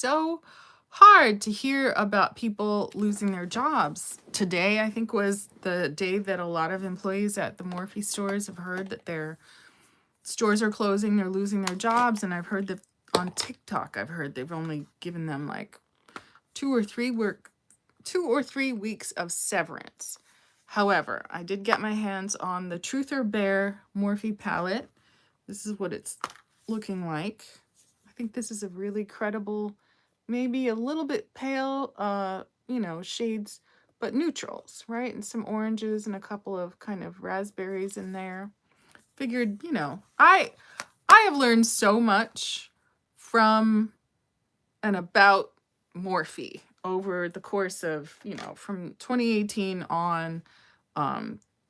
so hard to hear about people losing their jobs. Today, I think, was the day that a lot of employees at the Morphe stores have heard that their stores are closing, they're losing their jobs. And I've heard that on TikTok, I've heard they've only given them like 2 or 3 weeks of severance. However, I did get my hands on the Truth or Bear Morphe palette. This is what it's looking like. I think this is a really credible, maybe a little bit pale, shades, but neutrals, right? And some oranges and a couple of kind of raspberries in there. Figured, I have learned so much from and about Morphe over the course of, from 2018 on,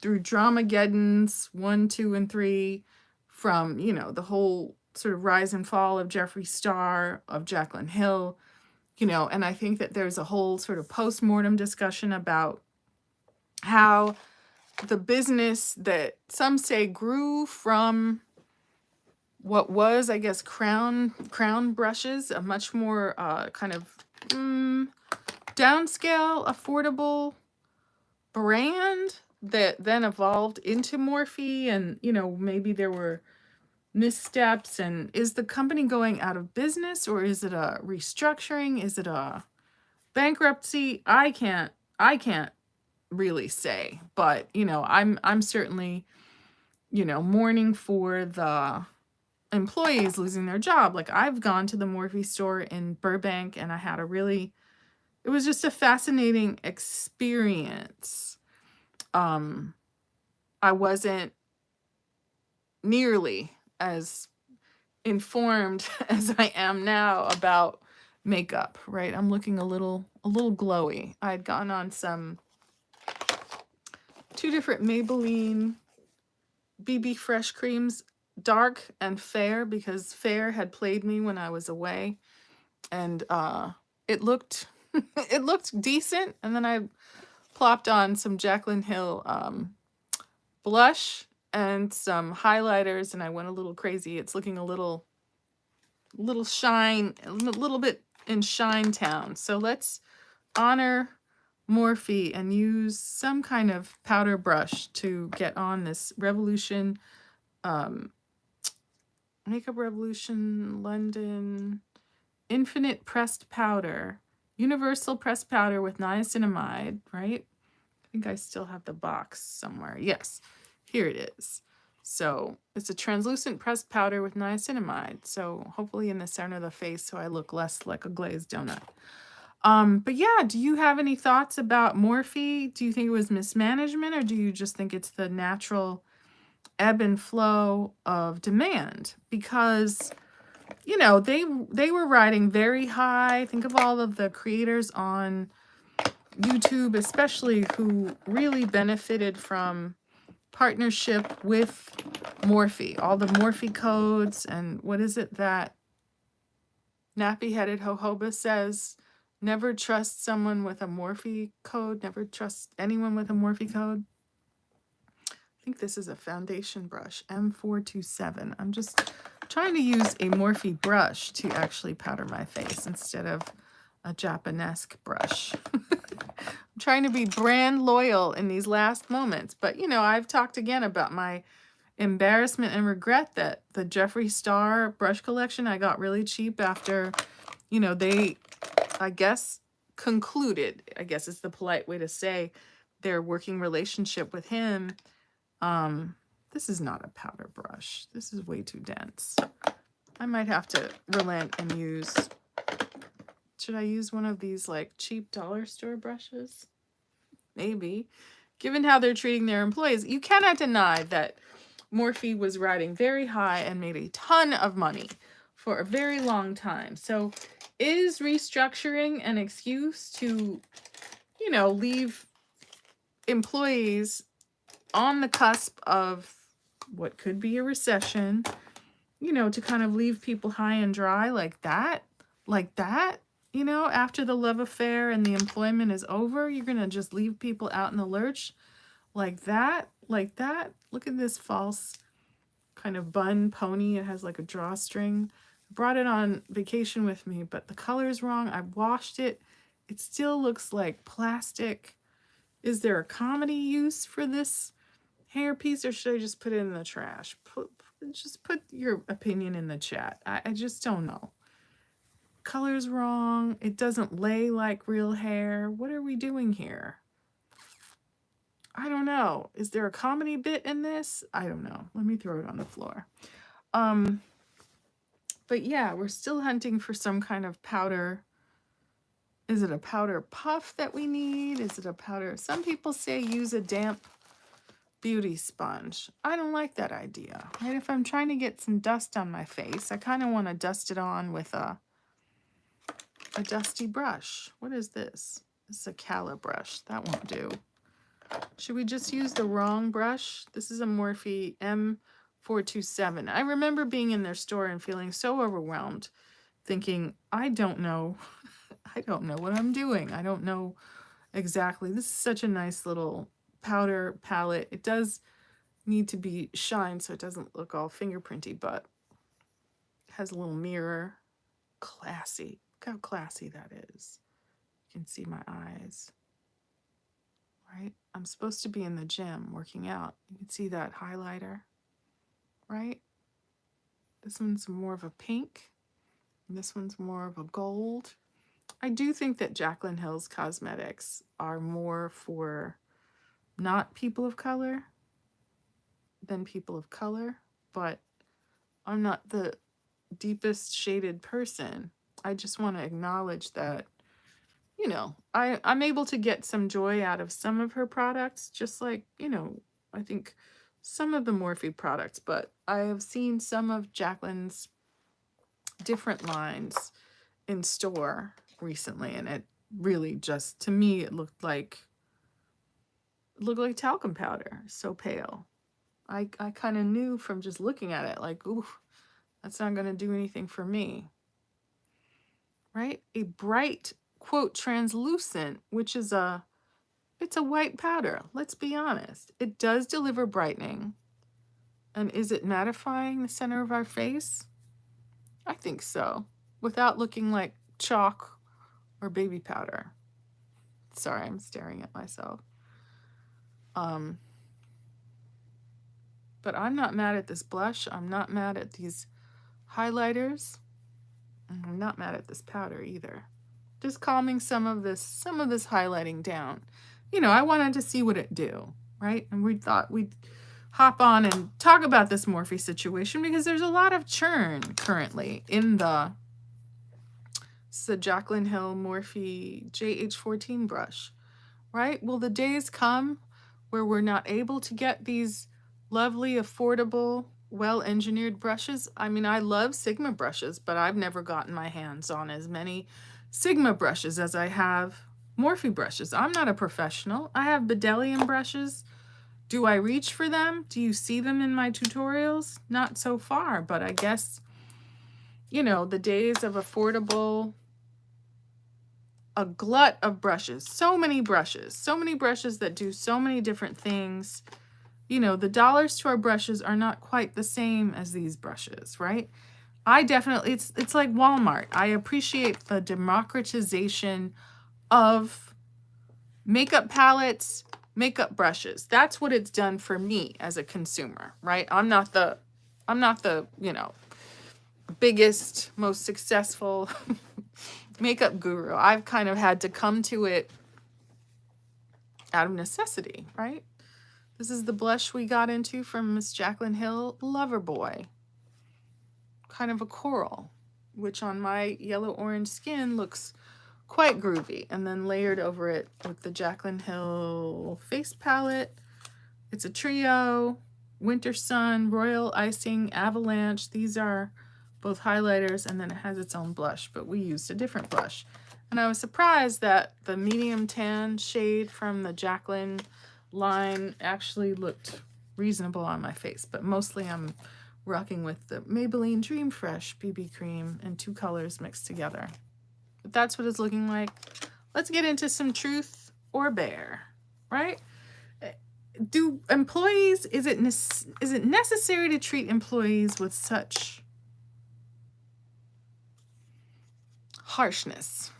through Dramageddon's 1, 2, and 3, from, the whole sort of rise and fall of Jeffree Star, of Jaclyn Hill, and I think that there's a whole sort of post-mortem discussion about how the business that some say grew from what was, I guess, crown brushes, a much more kind of downscale, affordable brand that then evolved into Morphe, and maybe there were missteps. And is the company going out of business, or is it a restructuring? Is it a bankruptcy? I can't really say, but I'm certainly mourning for the employees losing their job. Like, I've gone to the Morphe store in Burbank, and I had it was just a fascinating experience. I wasn't nearly as informed as I am now about makeup, right? I'm looking a little glowy. I had gone on two different Maybelline BB Fresh creams, dark and fair, because fair had played me when I was away, and it looked it looked decent. And then I plopped on some Jaclyn Hill blush and some highlighters, and I went a little crazy. It's looking a little shine, a little bit in Shine Town. So let's honor Morphe and use some kind of powder brush to get on this Revolution, Makeup Revolution London Infinite Pressed Powder, Universal Pressed Powder with niacinamide, right? I think I still have the box somewhere. Yes, here it is. So it's a translucent pressed powder with niacinamide. So hopefully in the center of the face, so I look less like a glazed donut. But yeah, do you have any thoughts about Morphe? Do you think it was mismanagement, or do you just think it's the natural ebb and flow of demand? Because they were riding very high. Think of all of the creators on YouTube, especially, who really benefited from partnership with Morphe. All the Morphe codes, and what is it that nappy-headed jojoba says? Never trust someone with a Morphe code. Never trust anyone with a Morphe code. I think this is a foundation brush, M427. I'm just trying to use a Morphe brush to actually powder my face instead of a Japanesque brush. I'm trying to be brand loyal in these last moments. But, I've talked again about my embarrassment and regret that the Jeffree Star brush collection I got really cheap after, they, I guess, concluded, I guess is the polite way to say, their working relationship with him. This is not a powder brush. This is way too dense. I might have to relent and use, should I use one of these like cheap dollar store brushes? Maybe. Given how they're treating their employees, you cannot deny that Morphe was riding very high and made a ton of money for a very long time. So is restructuring an excuse to, leave employees on the cusp of what could be a recession, to kind of leave people high and dry like that, after the love affair and the employment is over, you're going to just leave people out in the lurch like that. Look at this false kind of bun pony. It has like a drawstring Brought it on vacation with me, but the color is wrong. I washed it. It still looks like plastic. Is there a comedy use for this hairpiece, or should I just put it in the trash? Just put your opinion in the chat. I just don't know. Color's wrong. It doesn't lay like real hair. What are we doing here? I don't know. Is there a comedy bit in this? I don't know. Let me throw it on the floor. But yeah, we're still hunting for some kind of powder. Is it a powder puff that we need? Is it a powder? Some people say use a damp beauty sponge. I don't like that idea. Right? If I'm trying to get some dust on my face, I kind of want to dust it on with a dusty brush. What is this? This is a Cala brush. That won't do. Should we just use the wrong brush? This is a Morphe M427. I remember being in their store and feeling so overwhelmed, thinking, I don't know. I don't know what I'm doing. I don't know exactly. This is such a nice little powder palette. It does need to be shined so it doesn't look all fingerprinty, but it has a little mirror. Classy. Look how classy that is. You can see my eyes. Right? I'm supposed to be in the gym working out. You can see that highlighter, right? This one's more of a pink. And this one's more of a gold. I do think that Jaclyn Hill's cosmetics are more for not people of color than people of color, but I'm not the deepest shaded person. I just want to acknowledge that, you know, I'm able to get some joy out of some of her products, just like, you know, I think some of the Morphe products, but I have seen some of Jaclyn's different lines in store recently, and it really just, to me, it looked like talcum powder, so pale. I kind of knew from just looking at it, like, ooh, that's not going to do anything for me. Right? A bright, quote, translucent, which is it's a white powder. Let's be honest. It does deliver brightening. And is it mattifying the center of our face? I think so. Without looking like chalk or baby powder. Sorry, I'm staring at myself. But I'm not mad at this blush. I'm not mad at these highlighters. And I'm not mad at this powder either. Just calming some of this highlighting down. You know, I wanted to see what it do, right? And we thought we'd hop on and talk about this Morphe situation because there's a lot of churn currently in the Jaclyn Hill Morphe JH14 brush, right? Will the days come where we're not able to get these lovely, affordable, well-engineered brushes? I mean, I love Sigma brushes, but I've never gotten my hands on as many Sigma brushes as I have Morphe brushes. I'm not a professional. I have Bedelium brushes. Do I reach for them? Do you see them in my tutorials? Not so far, but I guess, you know, the days of affordable, a glut of brushes, so many brushes that do so many different things. You know, the dollars to our brushes are not quite the same as these brushes, right? I definitely, it's like Walmart. I appreciate the democratization of makeup palettes, makeup brushes. That's what it's done for me as a consumer, right? I'm not the, you know, biggest, most successful makeup guru. I've kind of had to come to it out of necessity, right? This is the blush we got into from Miss Jaclyn Hill, Loverboy. Kind of a coral, which on my yellow-orange skin looks quite groovy. And then layered over it with the Jaclyn Hill face palette. It's a trio, Winter Sun, Royal Icing, Avalanche. These are both highlighters, and then it has its own blush, but we used a different blush. And I was surprised that the medium tan shade from the Jaclyn line actually looked reasonable on my face, but mostly I'm rocking with the Maybelline Dream Fresh BB cream in 2 colors mixed together. But that's what it's looking like. Let's get into some truth or bear, right? Do employees, is it necessary to treat employees with such harshness,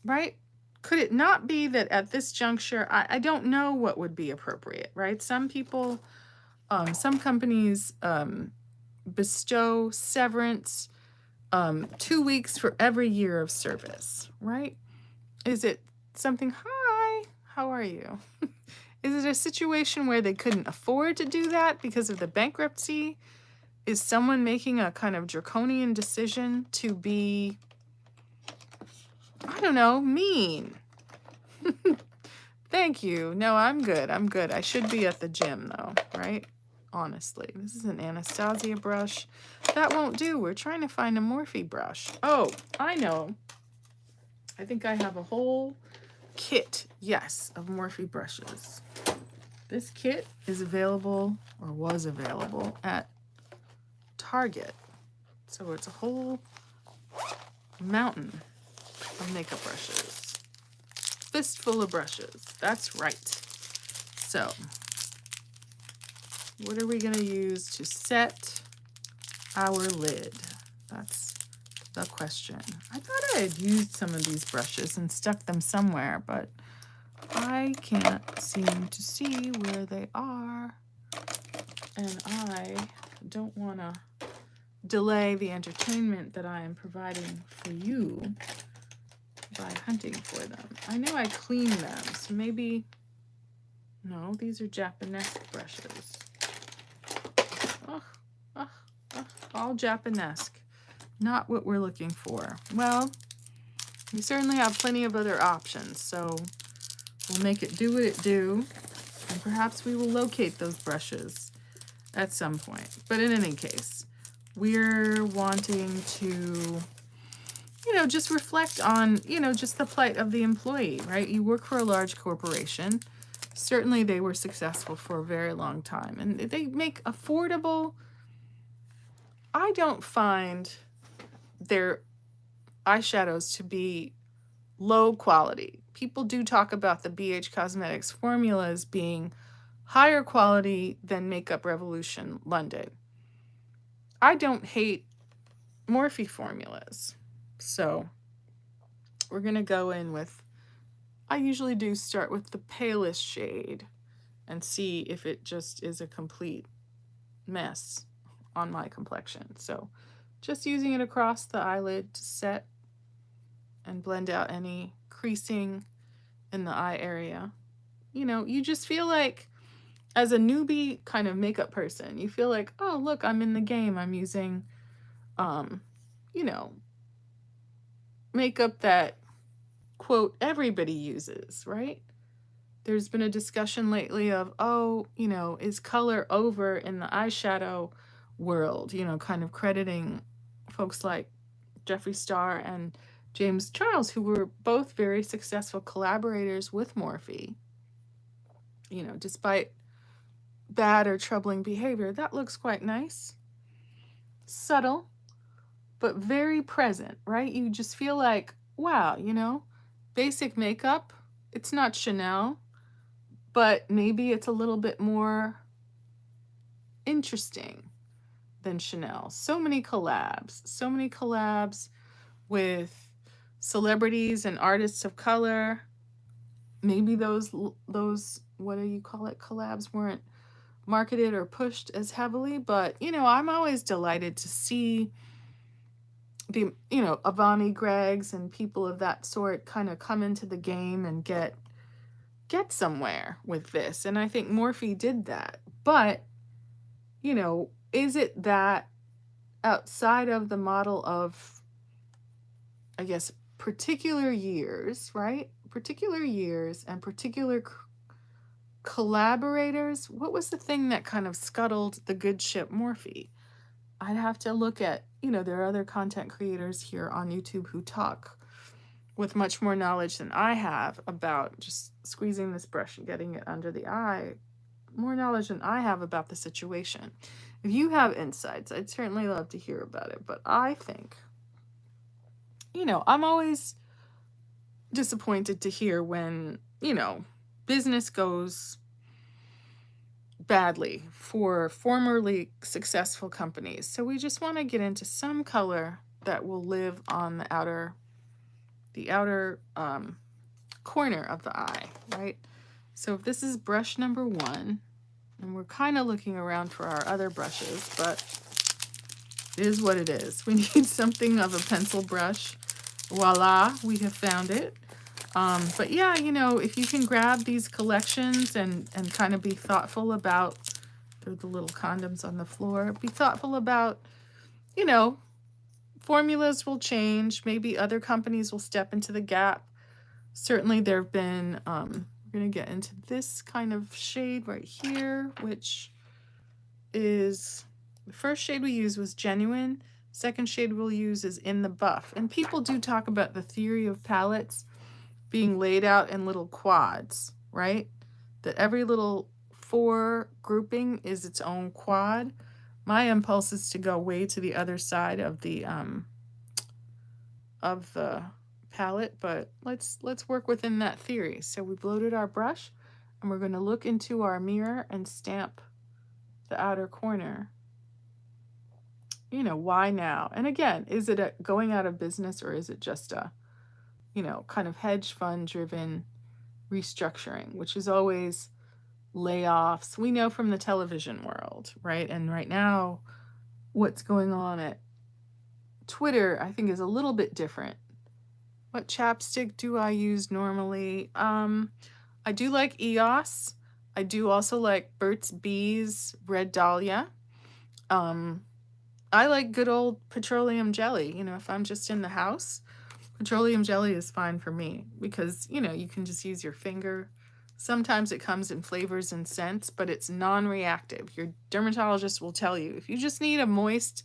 right? Could it not be that at this juncture, I don't know what would be appropriate, right? Some people, some companies bestow severance 2 weeks for every year of service, right? Is it something, hi, how are you? Is it a situation where they couldn't afford to do that because of the bankruptcy? Is someone making a kind of draconian decision to be, I don't know, mean? Thank you. No, I'm good. I'm good. I should be at the gym though, right? Honestly, this is an Anastasia brush. That won't do. We're trying to find a Morphe brush. Oh, I know. I think I have a whole kit, yes, of Morphe brushes. This kit is available, or was available, at Target. So it's a whole mountain of makeup brushes. Fistful of brushes. That's right. So, what are we going to use to set our lid? That's the question. I thought I had used some of these brushes and stuck them somewhere, but I can't seem to see where they are. And I don't want to delay the entertainment that I am providing for you by hunting for them. I know I cleaned them, so maybe... No, these are Japanese brushes. All Japanese. Not what we're looking for. Well, we certainly have plenty of other options, so we'll make it do what it do, and perhaps we will locate those brushes at some point. But in any case, we're wanting to, just reflect on, just the plight of the employee, right? You work for a large corporation. Certainly they were successful for a very long time, and they make affordable. I don't find their eyeshadows to be low quality. People do talk about the BH Cosmetics formulas being higher quality than Makeup Revolution London. I don't hate Morphe formulas. So we're going to go in with, I usually do start with the palest shade and see if it just is a complete mess on my complexion. So just using it across the eyelid to set and blend out any creasing in the eye area. You just feel like, as a newbie kind of makeup person, you feel like, oh, look, I'm in the game. I'm using, makeup that, quote, everybody uses, right? There's been a discussion lately of, is color over in the eyeshadow world, kind of crediting folks like Jeffree Star and James Charles, who were both very successful collaborators with Morphe. Despite bad or troubling behavior, that looks quite nice. Subtle, but very present, right? You just feel like, wow, basic makeup. It's not Chanel, but maybe it's a little bit more interesting than Chanel. So many collabs with celebrities and artists of color. Maybe those what do you call it, collabs weren't marketed or pushed as heavily, but I'm always delighted to see the Avani Greggs and people of that sort kind of come into the game and get somewhere with this. And I think Morphe did that. But is it that outside of the model of, I guess, particular years, right? Particular years and particular collaborators. What was the thing that kind of scuttled the good ship Morphe? I'd have to look at, there are other content creators here on YouTube who talk with much more knowledge than I have about just squeezing this brush and getting it under the eye. More knowledge than I have about the situation. If you have insights, I'd certainly love to hear about it. But I think, I'm always disappointed to hear when, business goes badly for formerly successful companies. So we just want to get into some color that will live on the outer the outer corner of the eye, right? So if this is brush number 1, and we're kind of looking around for our other brushes, but it is what it is. We need something of a pencil brush. Voila, we have found it. But yeah, you know, if you can grab these collections and kind of be thoughtful about, they're the little condoms on the floor, be thoughtful about, you know, formulas will change. Maybe other companies will step into the gap. Certainly there have been, we're going to get into this kind of shade right here, which is, the first shade we used was Genuine. Second shade we'll use is In the Buff. And people do talk about the theory of palettes being laid out in little quads, right? That every little 4 grouping is its own quad. My impulse is to go way to the other side of the palette, but let's work within that theory. So we've loaded our brush, and we're going to look into our mirror and stamp the outer corner. You know, why now? And again, is it going out of business, or is it just a, you know, kind of hedge fund driven restructuring, which is always layoffs. We know from the television world, right? And right now, what's going on at Twitter, I think, is a little bit different. What chapstick do I use normally? I do like EOS. I do also like Burt's Bees Red Dahlia. I like good old petroleum jelly. You know, if I'm just in the house, petroleum jelly is fine for me because, you know, you can just use your finger. Sometimes it comes in flavors and scents, but it's non-reactive. Your dermatologist will tell you if you just need a moist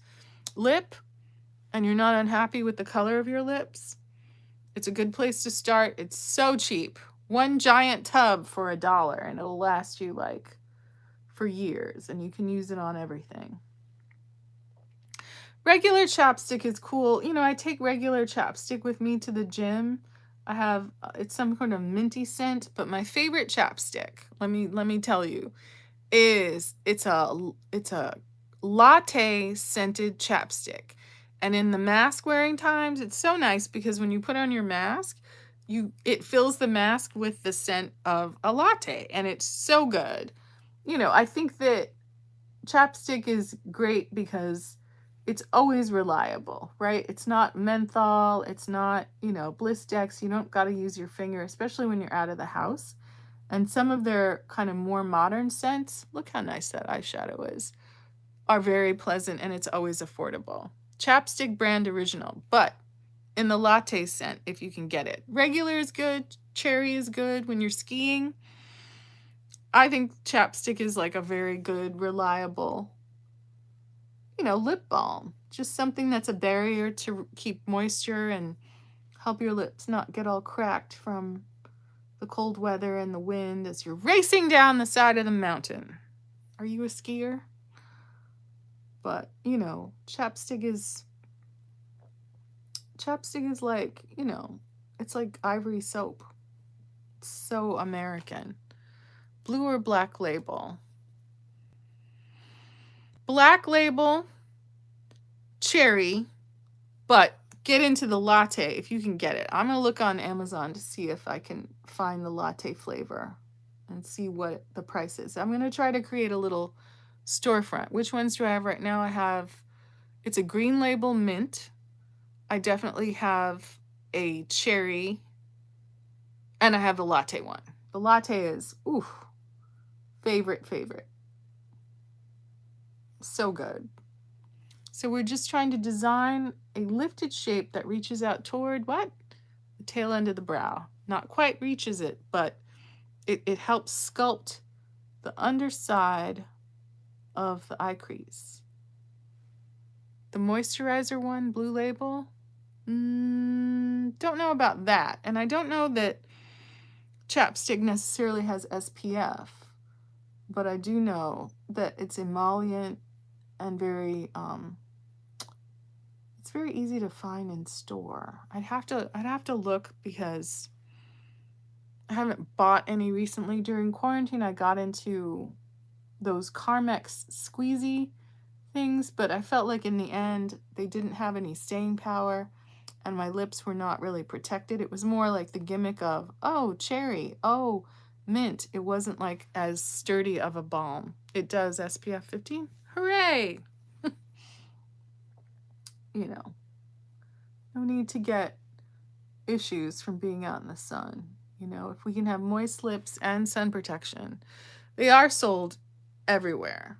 lip and you're not unhappy with the color of your lips, it's a good place to start. It's so cheap. 1 giant tub for $1, and it'll last you like for years, and you can use it on everything. Regular chapstick is cool. You know, I take regular chapstick with me to the gym. I have, it's some kind of minty scent, but my favorite chapstick, let me tell you, is it's a latte scented chapstick. And in the mask wearing times, it's so nice because when you put on your mask, it fills the mask with the scent of a latte, and it's so good. You know, I think that chapstick is great because it's always reliable, right? It's not menthol, it's not, you know, Blistex. You don't got to use your finger, especially when you're out of the house. And some of their kind of more modern scents, look how nice that eyeshadow is, are very pleasant, and it's always affordable. Chapstick brand original, but in the latte scent if you can get it. Regular is good, cherry is good when you're skiing. I think chapstick is like a very good, reliable, you know, lip balm. Just something that's a barrier to keep moisture and help your lips not get all cracked from the cold weather and the wind as you're racing down the side of the mountain. Are you a skier? But, you know, chapstick is like, you know, it's like Ivory soap. It's so American. Blue or Black Label? Black Label, cherry, but get into the latte if you can get it. I'm going to look on Amazon to see if I can find the latte flavor and see what the price is. I'm going to try to create a little storefront. Which ones do I have right now? I have, it's a Green Label mint. I definitely have a cherry, and I have the latte one. The latte is, ooh, favorite. So good. So we're just trying to design a lifted shape that reaches out toward what? The tail end of the brow. Not quite reaches it, but it helps sculpt the underside of the eye crease. The moisturizer one, Blue Label, don't know about that. And I don't know that chapstick necessarily has SPF, but I do know that it's emollient and very it's very easy to find in store. I'd have to look because I haven't bought any recently. During quarantine, I got into those Carmex squeezy things, but I felt like in the end they didn't have any staying power, and my lips were not really protected. It was more like the gimmick of, oh, cherry, oh, mint. It wasn't like as sturdy of a balm. It does SPF 15. Hooray! You know, no need to get issues from being out in the sun. You know, if we can have moist lips and sun protection. They are sold everywhere.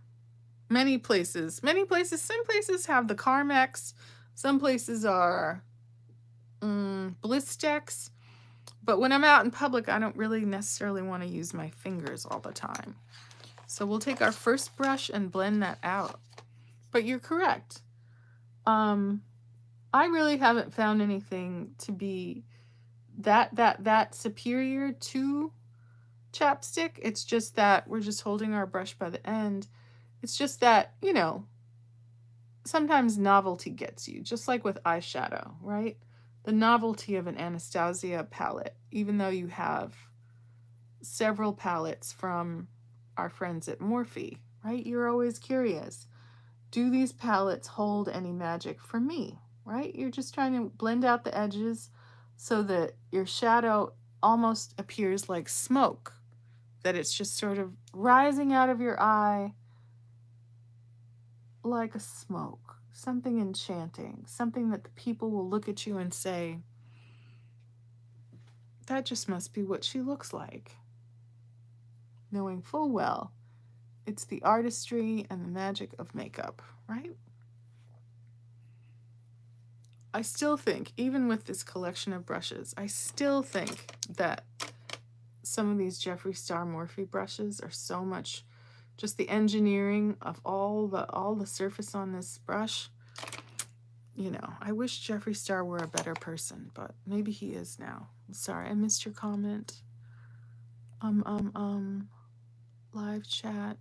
Many places, some places have the Carmex, some places are Blistex. But when I'm out in public, I don't really necessarily want to use my fingers all the time. So we'll take our first brush and blend that out. But you're correct. I really haven't found anything to be that superior to chapstick. It's just that we're just holding our brush by the end. It's just that, you know, sometimes novelty gets you, just like with eyeshadow, right? The novelty of an Anastasia palette, even though you have several palettes from our friends at Morphe, right? You're always curious. Do these palettes hold any magic for me, right? You're just trying to blend out the edges so that your shadow almost appears like smoke, that it's just sort of rising out of your eye like a smoke, something enchanting, something that the people will look at you and say, that just must be what she looks like. Knowing full well it's the artistry and the magic of makeup, right? I still think, even with this collection of brushes, I still think that some of these Jeffree Star Morphe brushes are so much, just the engineering of all the surface on this brush. You know, I wish Jeffree Star were a better person, but maybe he is now. I'm sorry, I missed your comment. Live chat.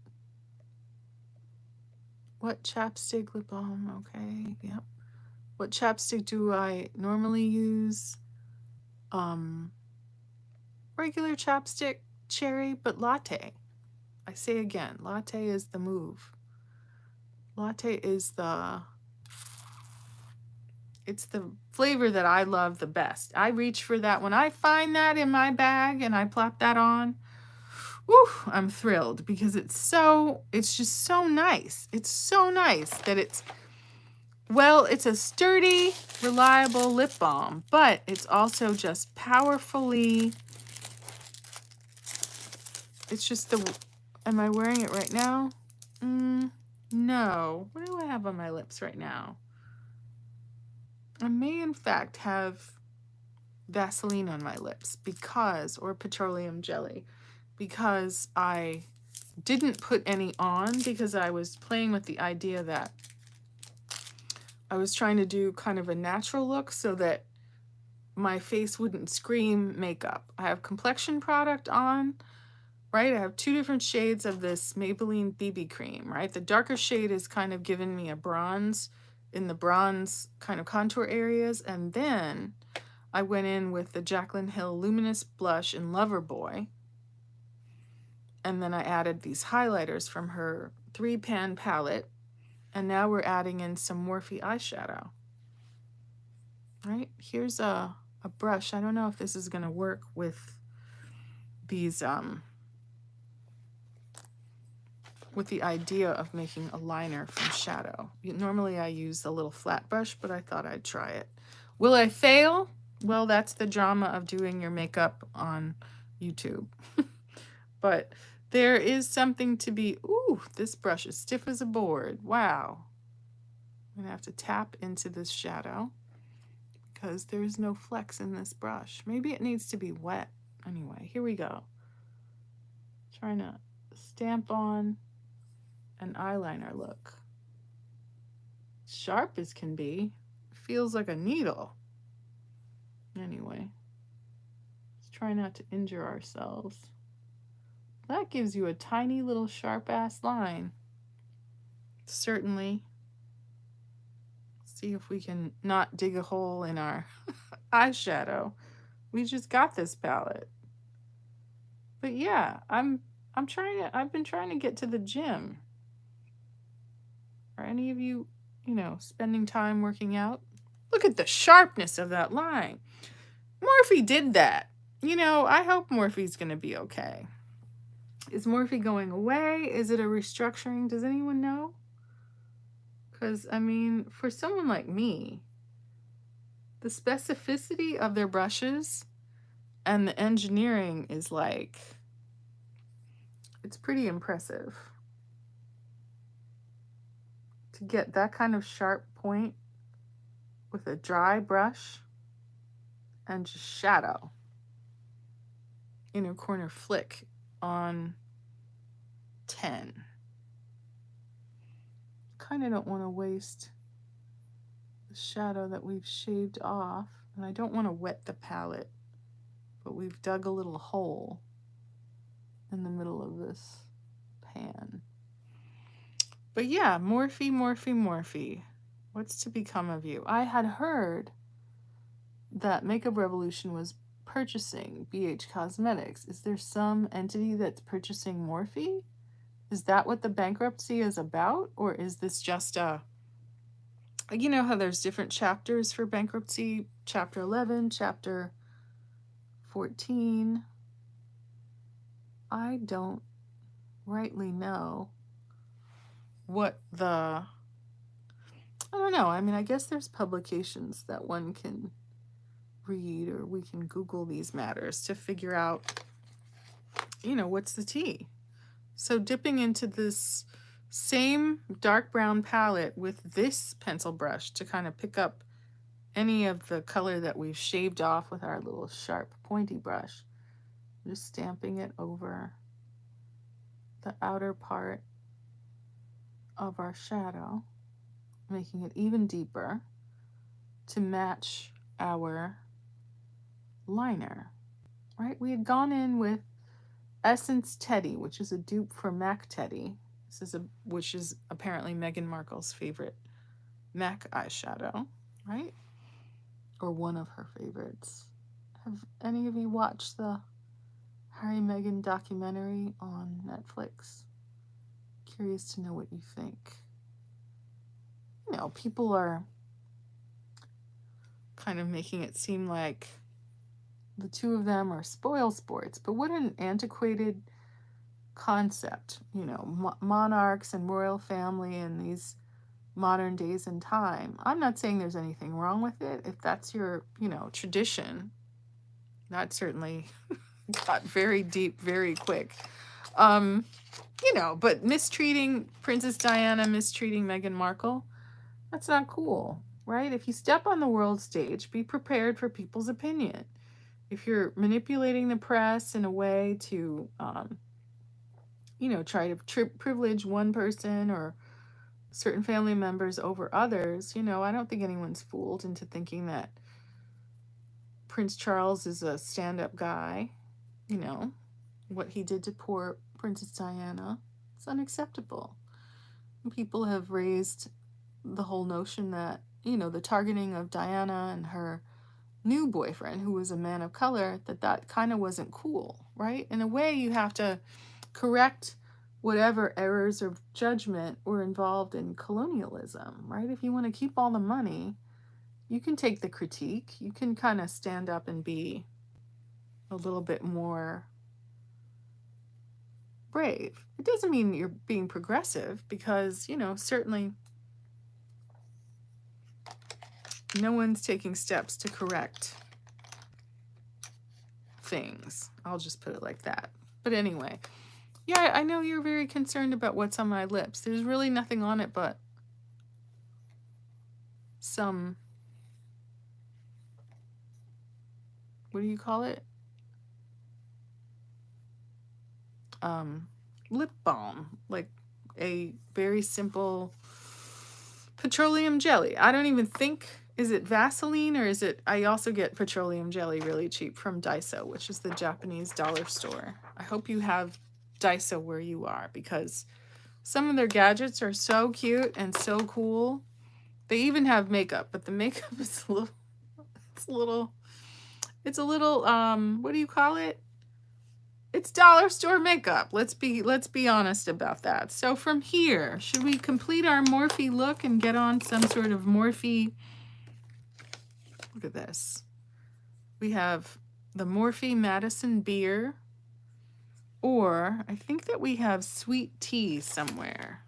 What chapstick, lip balm? Okay, yep. What chapstick do I normally use? Regular chapstick, cherry, but latte. I say again, latte is the move. Latte is it's the flavor that I love the best. I reach for that. When I find that in my bag and I plop that on, whew, I'm thrilled because it's just so nice. It's so nice that it's a sturdy, reliable lip balm, but it's also just powerfully, it's just am I wearing it right now? No. What do I have on my lips right now? I may in fact have Vaseline on my lips or petroleum jelly, because I didn't put any on because I was playing with the idea that I was trying to do kind of a natural look so that my face wouldn't scream makeup. I have complexion product on, right? I have 2 different shades of this Maybelline BB cream, right? The darker shade is kind of giving me a bronze in the bronze kind of contour areas. And then I went in with the Jaclyn Hill Luminous Blush in Loverboy. And then I added these highlighters from her 3-pan palette. And now we're adding in some Morphe eyeshadow. Right? Here's a brush. I don't know if this is going to work with these, with the idea of making a liner from shadow. Normally I use a little flat brush, but I thought I'd try it. Will I fail? Well, that's the drama of doing your makeup on YouTube. But there is something to be, ooh, this brush is stiff as a board. Wow. I'm gonna have to tap into this shadow because there's no flex in this brush. Maybe it needs to be wet. Anyway, here we go. Trying to stamp on an eyeliner look. Sharp as can be. Feels like a needle. Anyway, let's try not to injure ourselves. That gives you a tiny little sharp ass line. Certainly. See if we can not dig a hole in our eyeshadow. We just got this palette. But yeah, I've been trying to get to the gym. Are any of you, spending time working out? Look at the sharpness of that line. Morphe did that. You know, I hope Morphe's going to be okay. Is Morphe going away? Is it a restructuring? Does anyone know? Because, I mean, for someone like me, the specificity of their brushes and the engineering is like, it's pretty impressive. To get that kind of sharp point with a dry brush and just shadow. Inner corner flick on 10. Kind of don't want to waste the shadow that we've shaved off, and I don't want to wet the palette, but we've dug a little hole in the middle of this pan. But yeah, Morphe, Morphe, Morphe. What's to become of you? I had heard that Makeup Revolution was purchasing BH Cosmetics. Is there some entity that's purchasing Morphe? Is that what the bankruptcy is about? Or is this just a, you know how there's different chapters for bankruptcy? Chapter 11, chapter 14. I don't rightly know what the, I don't know. I mean, I guess there's publications that one can read, or we can Google these matters to figure out, you know, what's the tea. So dipping into this same dark brown palette with this pencil brush to kind of pick up any of the color that we've shaved off with our little sharp pointy brush. Just stamping it over the outer part of our shadow, making it even deeper to match our liner, right? We had gone in with Essence Teddy, which is a dupe for MAC Teddy. Which is apparently Meghan Markle's favorite MAC eyeshadow, right? Or one of her favorites. Have any of you watched the Harry Meghan documentary on Netflix? Curious to know what you think. You know, people are kind of making it seem like the two of them are spoil sports, but what an antiquated concept, you know, monarchs and royal family in these modern days and time. I'm not saying there's anything wrong with it. If that's your, you know, tradition, that certainly got very deep very quick. You know, but mistreating Princess Diana, mistreating Meghan Markle, that's not cool, right? If you step on the world stage, be prepared for people's opinion. If you're manipulating the press in a way to, you know, try to privilege one person or certain family members over others, you know, I don't think anyone's fooled into thinking that Prince Charles is a stand-up guy. You know, what he did to poor Princess Diana, it's unacceptable. People have raised the whole notion that, you know, the targeting of Diana and her new boyfriend, who was a man of color, that kind of wasn't cool, right? In a way, you have to correct whatever errors of judgment were involved in colonialism, right? If you want to keep all the money, you can take the critique. You can kind of stand up and be a little bit more brave. It doesn't mean you're being progressive, because, you know, certainly no one's taking steps to correct things. I'll just put it like that. But anyway, yeah, I know you're very concerned about what's on my lips. There's really nothing on it but some, what do you call it? Lip balm, like a very simple petroleum jelly. I don't even think, is it Vaseline or is it, I also get petroleum jelly really cheap from Daiso, which is the Japanese dollar store. I hope you have Daiso where you are, because some of their gadgets are so cute and so cool. They even have makeup, but the makeup is a little, what do you call it? It's dollar store makeup. Let's be honest about that. So from here, should we complete our Morphe look and get on some sort of Morphe Look at this. We have the Morphe Madison Beer, or I think that we have Sweet Tea somewhere.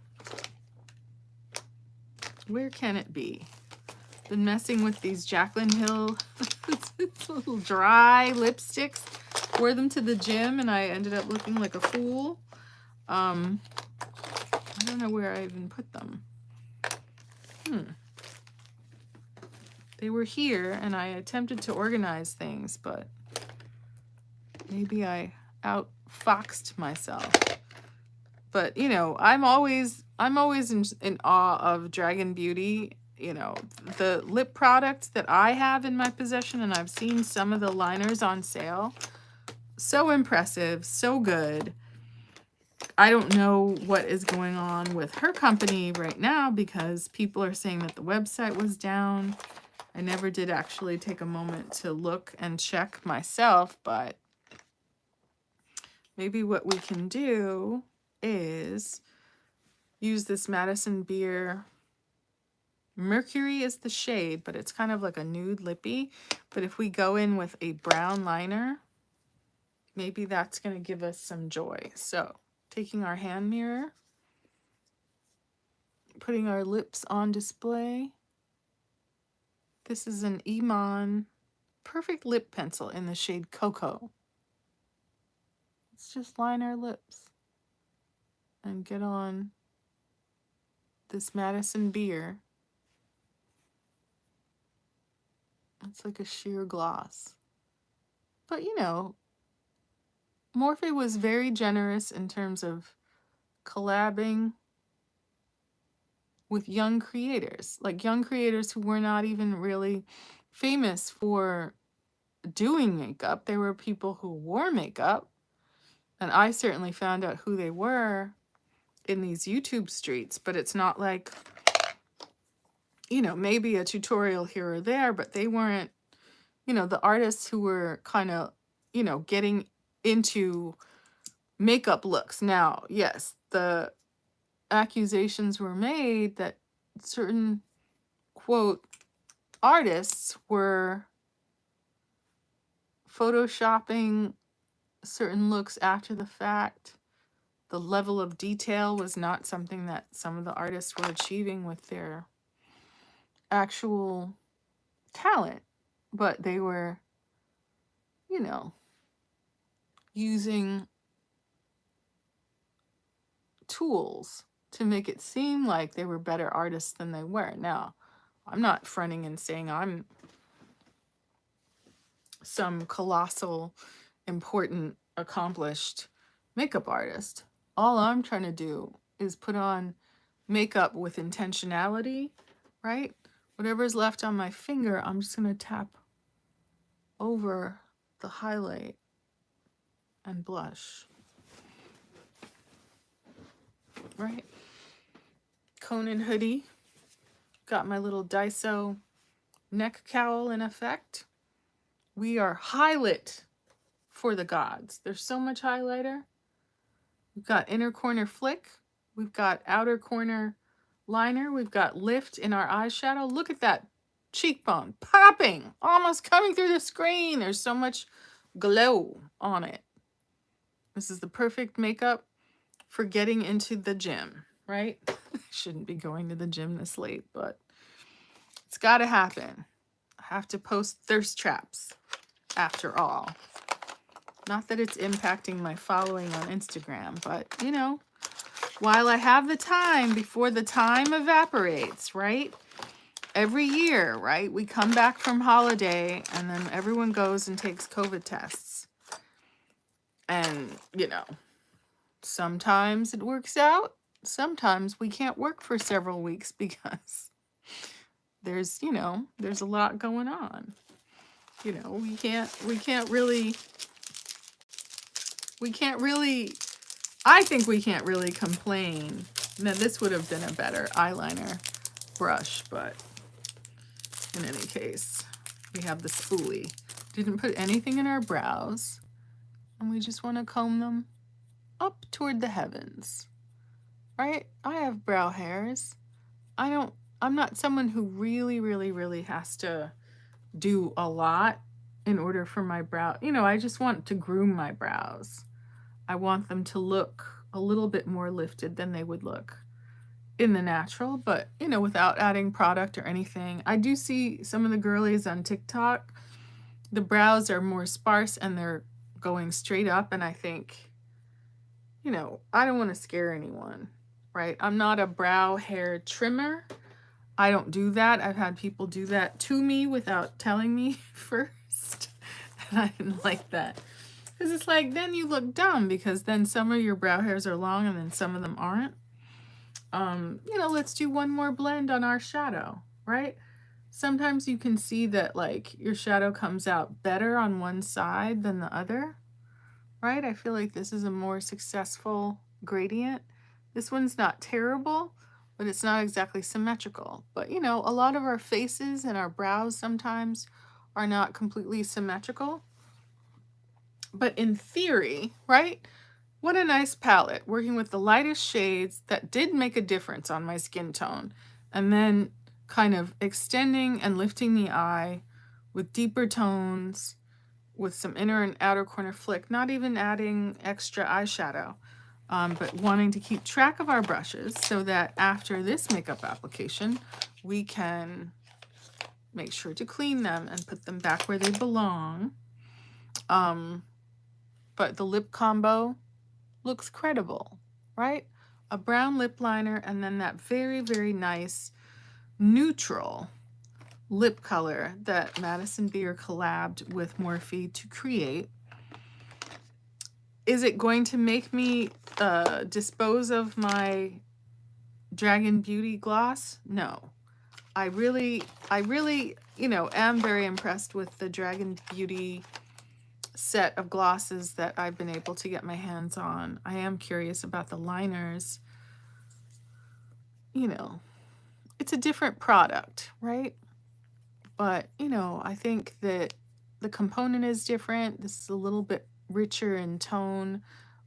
Where can it be? Been messing with these Jaclyn Hill little dry lipsticks. Wore them to the gym and I ended up looking like a fool. I don't know where I even put them. They were here and I attempted to organize things, but maybe I outfoxed myself. But you know, I'm always in awe of Dragon Beauty. You know, the lip products that I have in my possession, and I've seen some of the liners on sale. So impressive, so good. I don't know what is going on with her company right now because people are saying that the website was down. I never did actually take a moment to look and check myself, but maybe what we can do is use this Madison Beer. Mercury is the shade, but it's kind of like a nude lippy. But if we go in with a brown liner, maybe that's going to give us some joy. So taking our hand mirror, putting our lips on display. This is an Iman Perfect Lip Pencil in the shade Cocoa. Let's just line our lips and get on this Madison Beer. It's like a sheer gloss. But you know, Morphe was very generous in terms of collabing with young creators, like young creators who were not even really famous for doing makeup. They were people who wore makeup, and I certainly found out who they were in these YouTube streets, but it's not like, you know, maybe a tutorial here or there, but they weren't, you know, the artists who were kind of, you know, getting into makeup looks. Now, yes, the accusations were made that certain, quote, artists were photoshopping certain looks after the fact. The level of detail was not something that some of the artists were achieving with their actual talent, but they were, you know, using tools to make it seem like they were better artists than they were. Now, I'm not fronting and saying I'm some colossal, important, accomplished makeup artist. All I'm trying to do is put on makeup with intentionality, right? Whatever's left on my finger, I'm just going to tap over the highlight and blush, right? Conan hoodie. Got my little Daiso neck cowl in effect. We are highlight for the gods. There's so much highlighter. We've got inner corner flick. We've got outer corner liner. We've got lift in our eyeshadow. Look at that cheekbone popping, almost coming through the screen. There's so much glow on it. This is the perfect makeup for getting into the gym, right? Shouldn't be going to the gym this late, but it's got to happen. I have to post thirst traps after all. Not that it's impacting my following on Instagram, but you know, while I have the time before the time evaporates, right? Every year, right? We come back from holiday and then everyone goes and takes COVID tests. And, you know, sometimes it works out. Sometimes we can't work for several weeks because there's, you know, there's a lot going on. You know, we can't really, I think we can't really complain. Now, this would have been a better eyeliner brush, but in any case, we have the spoolie. Didn't put anything in our brows, and we just want to comb them up toward the heavens, right? I have brow hairs. I'm not someone who really has to do a lot in order for my brow. You know, I just want to groom my brows. I want them to look a little bit more lifted than they would look in the natural, but you know, without adding product or anything. I do see some of the girlies on TikTok, the brows are more sparse and they're going straight up. And I think, you know, I don't want to scare anyone, right? I'm not a brow hair trimmer. I don't do that. I've had people do that to me without telling me first. And I didn't like that. Because it's like, then you look dumb because then some of your brow hairs are long and then some of them aren't. You know, let's do one more blend on our shadow, right? Sometimes you can see that like your shadow comes out better on one side than the other, right? I feel like this is a more successful gradient. This one's not terrible, but it's not exactly symmetrical. But you know, a lot of our faces and our brows sometimes are not completely symmetrical. But in theory, right? What a nice palette, working with the lightest shades that did make a difference on my skin tone. And then kind of extending and lifting the eye with deeper tones, with some inner and outer corner flick, not even adding extra eyeshadow, but wanting to keep track of our brushes so that after this makeup application, we can make sure to clean them and put them back where they belong. But the lip combo looks credible, right? A brown lip liner and then that very, very nice neutral lip color that Madison Beer collabed with Morphe to create. Is it going to make me dispose of my Dragon Beauty gloss? No. I really, you know, am very impressed with the Dragon Beauty set of glosses that I've been able to get my hands on. I am curious about the liners. You know, it's a different product, right? But, you know, I think that the component is different. This is a little bit richer in tone,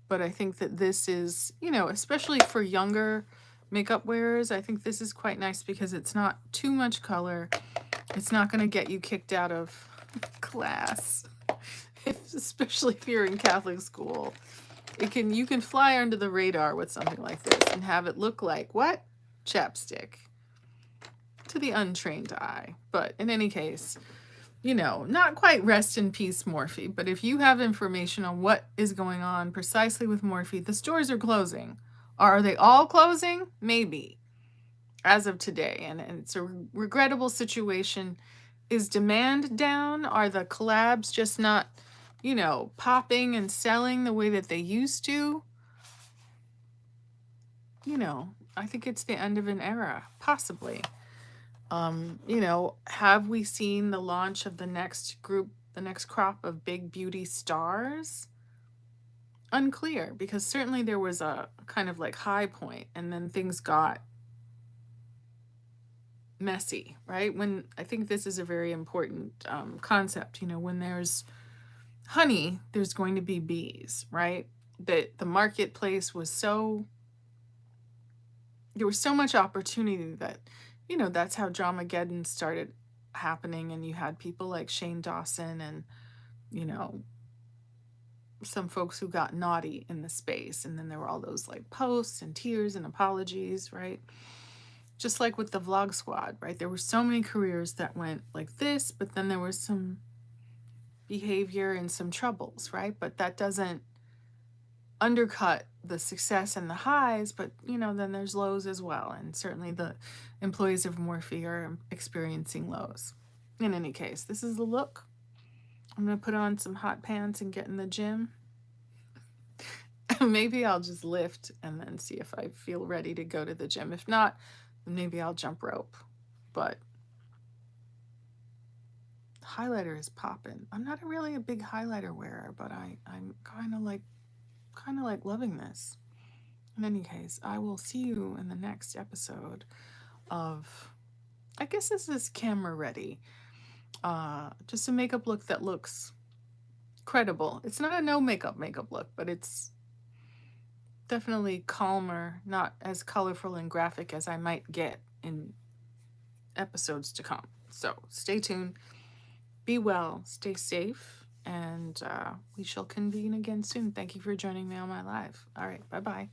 but I think that this is, you know, especially for younger makeup wearers, I think this is quite nice because it's not too much color. It's not going to get you kicked out of class, especially if you're in Catholic school. You can fly under the radar with something like this and have it look like what? Chapstick to the untrained eye. But in any case, you know, not quite rest in peace Morphe, but if you have information on what is going on precisely with Morphe, the stores are closing. Are they all closing? Maybe, as of today, and it's a regrettable situation. Is demand down? Are the collabs just not, you know, popping and selling the way that they used to? You know, I think it's the end of an era, possibly. You know, have we seen the launch of the next group, the next crop of big beauty stars? Unclear, because certainly there was a kind of like high point and then things got messy, right? When I think this is a very important concept, you know, when there's honey, there's going to be bees, right? That the marketplace was so, there was so much opportunity that, you know, that's how Dramageddon started happening. And you had people like Shane Dawson and, you know, some folks who got naughty in the space. And then there were all those like posts and tears and apologies, right? Just like with the Vlog Squad, right? There were so many careers that went like this, but then there was some behavior and some troubles, right? But that doesn't undercut the success and the highs, but you know, then there's lows as well. And certainly the employees of Morphe are experiencing lows. In any case, this is the look. I'm going to put on some hot pants and get in the gym. Maybe I'll just lift and then see if I feel ready to go to the gym. If not, then maybe I'll jump rope. But highlighter is popping. I'm not really a big highlighter wearer, but I'm kind of like loving this. In any case, I will see you in the next episode of, I guess this is camera ready. Just a makeup look that looks credible. It's not a no makeup look, but it's definitely calmer, not as colorful and graphic as I might get in episodes to come. So stay tuned. Be well, stay safe, and we shall convene again soon. Thank you for joining me on my live. All right, bye bye.